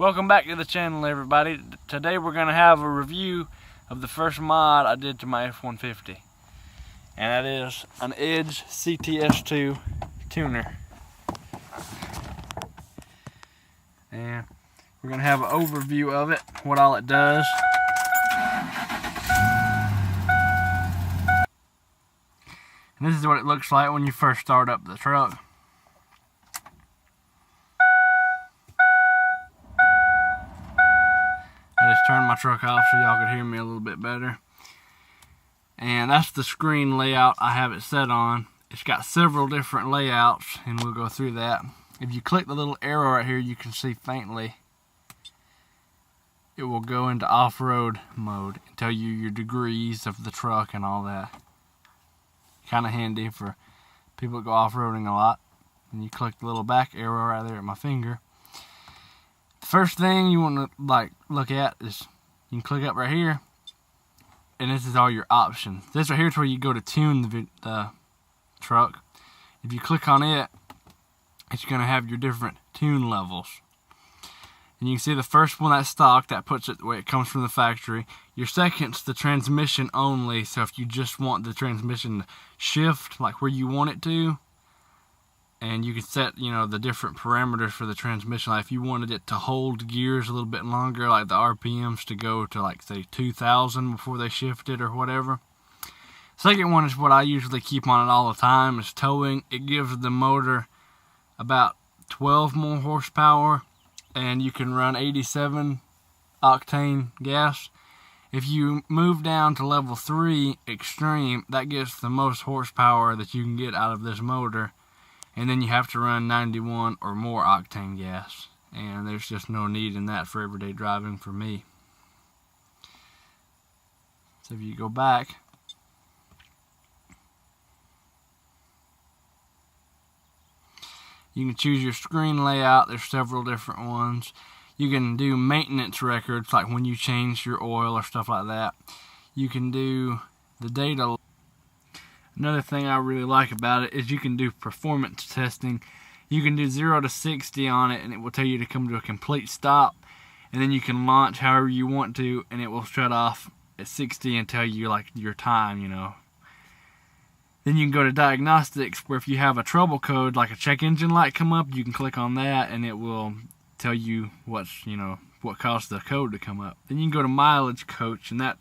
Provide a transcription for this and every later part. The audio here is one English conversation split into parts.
Welcome back to the channel, everybody. Today we're going to have a review of the first mod I did to my F150, and that is an Edge CTS2 tuner. And we're going to have an overview of it, what all it does. And this is what it looks like when you first start up the truck. I just turned my truck off so y'all could hear me a little bit better. And that's the screen layout I have it set on. It's got several different layouts, and we'll go through that. If you click the little arrow right here, you can see faintly it will go into off-road mode and tell you your degrees of the truck and all that. Kind of handy for people that go off-roading a lot. And you click the little back arrow right there at my finger. The first thing you want to look at is you can click up right here, and this is all your options. This right here is where you go to tune the truck. If you click on it, it's going to have your different tune levels. And you can see the first one that's stock, that puts it the way it comes from the factory. Your second's the transmission only, so if you just want the transmission to shift like where you want it to, and you can set, the different parameters for the transmission. Like if you wanted it to hold gears a little bit longer, like the RPMs to go to like say 2,000 before they shift it or whatever. Second one is what I usually keep on it all the time, is towing. It gives the motor about 12 more horsepower, and you can run 87 octane gas. If you move down to level 3 extreme, that gets the most horsepower that you can get out of this motor, and then you have to run 91 or more octane gas, and there's just no need in that for everyday driving for me. So if you go back, you can choose your screen layout. There's several different ones. You can do maintenance records, like when you change your oil or stuff like that. You can do the data. Another thing I really like about it is you can do performance testing. You can do 0 to 60 on it, and it will tell you to come to a complete stop. And then you can launch however you want to, and it will shut off at 60 and tell you your time, Then you can go to diagnostics, where if you have a trouble code, like a check engine light come up, you can click on that and it will tell you what caused the code to come up. Then you can go to mileage coach, and that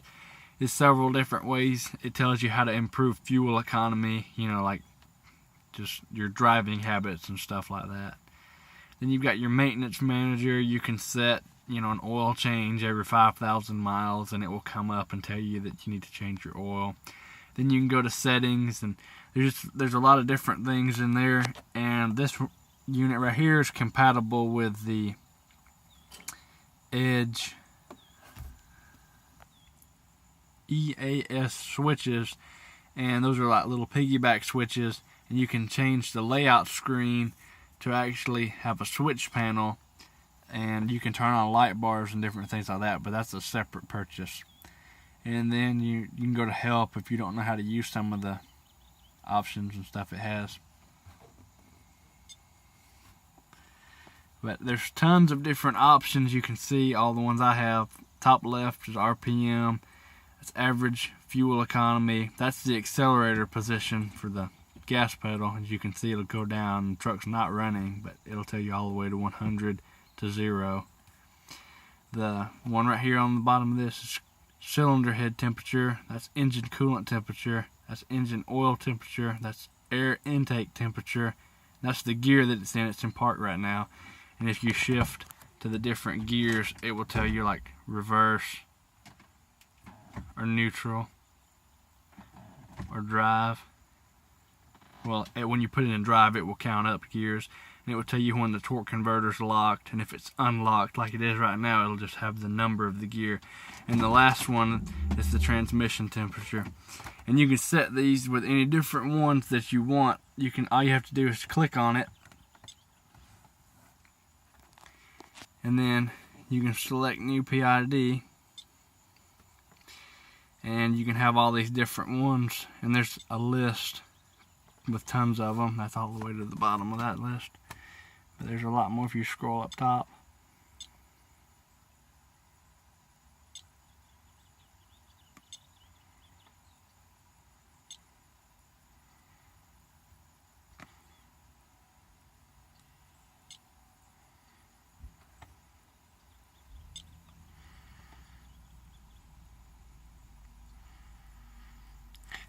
is several different ways. It tells you how to improve fuel economy, like just your driving habits and stuff like that. Then you've got your maintenance manager. You can set, an oil change every 5,000 miles, and it will come up and tell you that you need to change your oil. Then you can go to settings, and there's a lot of different things in there. And this unit right here is compatible with the Edge EAS switches, and those are like little piggyback switches, and you can change the layout screen to actually have a switch panel, and you can turn on light bars and different things like that, but that's a separate purchase. And then you can go to help if you don't know how to use some of the options and stuff it has. But there's tons of different options. You can see all the ones I have. Top left is RPM. That's average fuel economy. That's the accelerator position for the gas pedal. As you can see, it'll go down. The truck's not running, but it'll tell you all the way to 100 to 0. The one right here on the bottom of this is cylinder head temperature. That's engine coolant temperature. That's engine oil temperature. That's air intake temperature. That's the gear that it's in. It's in park right now. And if you shift to the different gears, it will tell you like reverse or neutral or drive. Well, when you put it in drive, it will count up gears, and it will tell you when the torque converter's locked, and if it's unlocked like it is right now, it'll just have the number of the gear. And the last one is the transmission temperature. And you can set these with any different ones that you want. All you have to do is click on it, and then you can select new PID, and you can have all these different ones, and there's a list with tons of them. That's all the way to the bottom of that list, but there's a lot more if you scroll up top.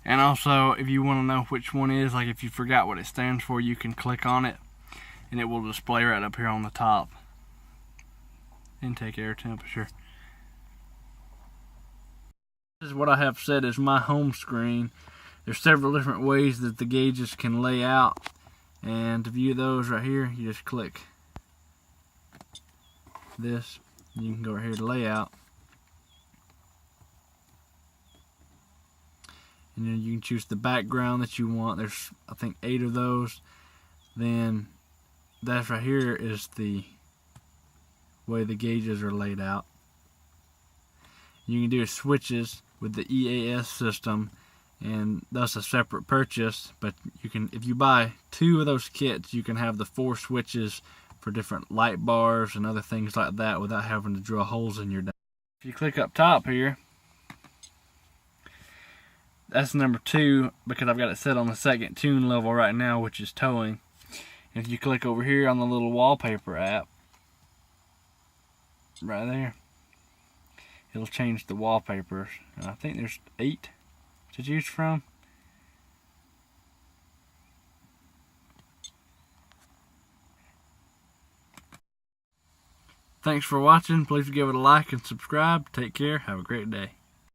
And also, if you want to know which one is, like if you forgot what it stands for, you can click on it and it will display right up here on the top. Intake air temperature. This is what I have set as my home screen. There's several different ways that the gauges can lay out, and to view those right here, you just click this. You can go right here to layout, and then you can choose the background that you want. There's, I think, 8 of those. Then that's right here is the way the gauges are laid out. You can do switches with the EAS system, and that's a separate purchase, but you can, if you buy 2 of those kits, you can have the 4 switches for different light bars and other things like that without having to drill holes in your dial. If you click up top here, that's number 2, because I've got it set on the 2nd tune level right now, which is towing. If you click over here on the little wallpaper app right there, it'll change the wallpapers, and I think there's 8 to choose from. Thanks for watching. Please give it a like and subscribe. Take care. Have a great day.